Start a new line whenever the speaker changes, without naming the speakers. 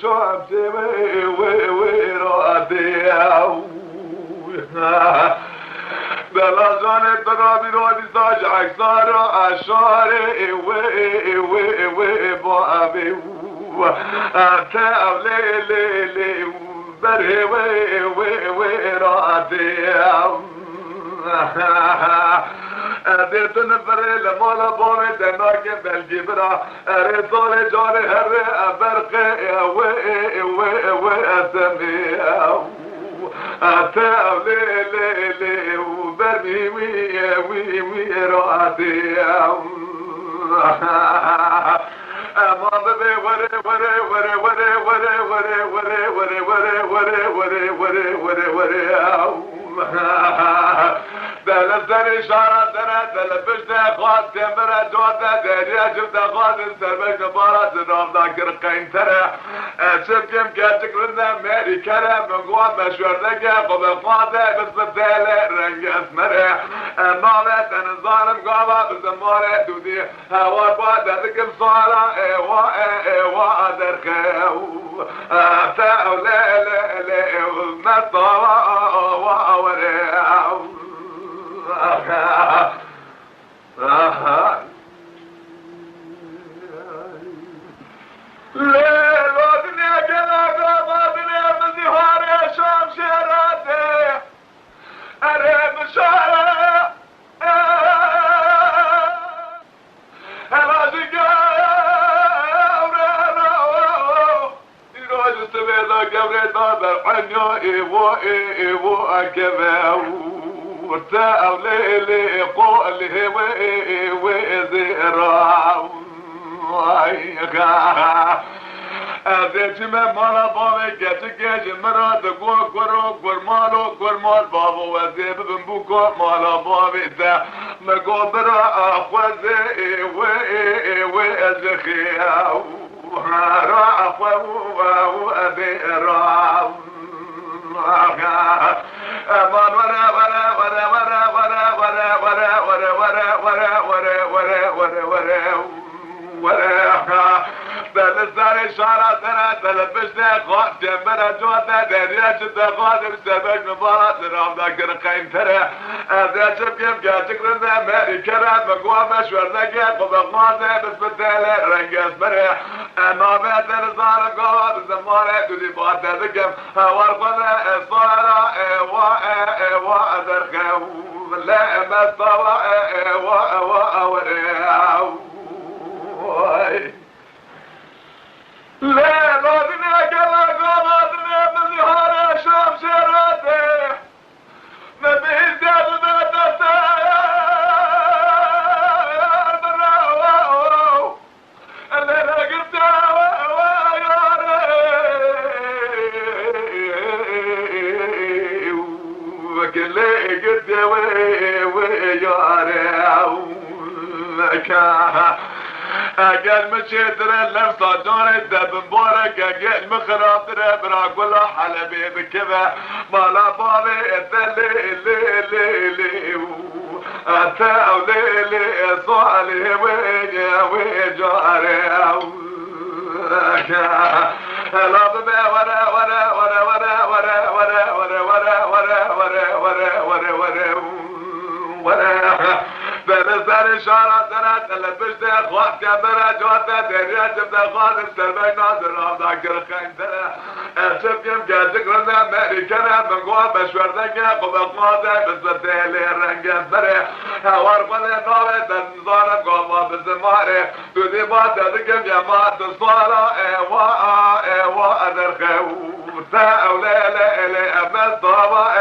شام را بلا جان ترابی رو دیساج اکسار و اشار با ابی تاولی بره را دیت نفره لمالا بامه دناک بلگی برا رسال جان هر برق اسمی تاولی برمی وی راتی امان ببی دل سر شارع دل بشت خواهد تمبر جوات دریا جبت خواهد سربشت بارا سنام داکر قین تره شبکم کچک رنده میری کره منگوان مشورده قبل خواهده بس دل رنگ اسمره نالت انزانم قابا بزماره دودی هوار با دردکم سوالا ایوا درخو تاولی مصطوى ووري ليل ودنيا كذا ودنيا بزهار شام شراتي أريد شارع إيوو أكذا وتاو ليلي قولي وزيرا أزيت من مالا بابي كتكيج مراد قرمال بابو وزيب بنبوكو مالا بابي دا مقابرا أخوزي وزخيا رافو وأبيرا أمان بلسان شارع سنة تلبشنا خواهد جنبنا جواتنا دريا شده خواهد بسبك نبارات نرام داكر قيم تره أزيا شبكم كاتك رنده ماري كره مقوى مشور نكت قبقواته بسبتالي رنگ اسمره نامت نظارم قوة بزمانه دودي باته ذكم ورقنا إصارة إيوا درخو لا مستوى إيوا لا غادنا كلا غادنا من زهار شام شراتي ما بيزداد ما تسايا براو الليلة قلتا وياري وكل قلتا وياري اقل مشيتر اللمسة جون الدب مبارك اقل مخراطر براقول حلبي بكذا مالا بابي اللي اتاو ليلي صالي ويجاري لا ببي ورا بلسان شارع سنة تلبشت خواهد كبرا جواتنا دريا جبت خواهد سربك ناظر رام داكر خين ترى شبكم كاتك رنده ماريكنا منقوان بشوردك قبق ماضي بسبتالي رنگ سره هوار فلي نوبة تنظارم قوما بزماري تودي بات ذكم جماعة الصالة ايوا درخو تاو ليلي امس طابا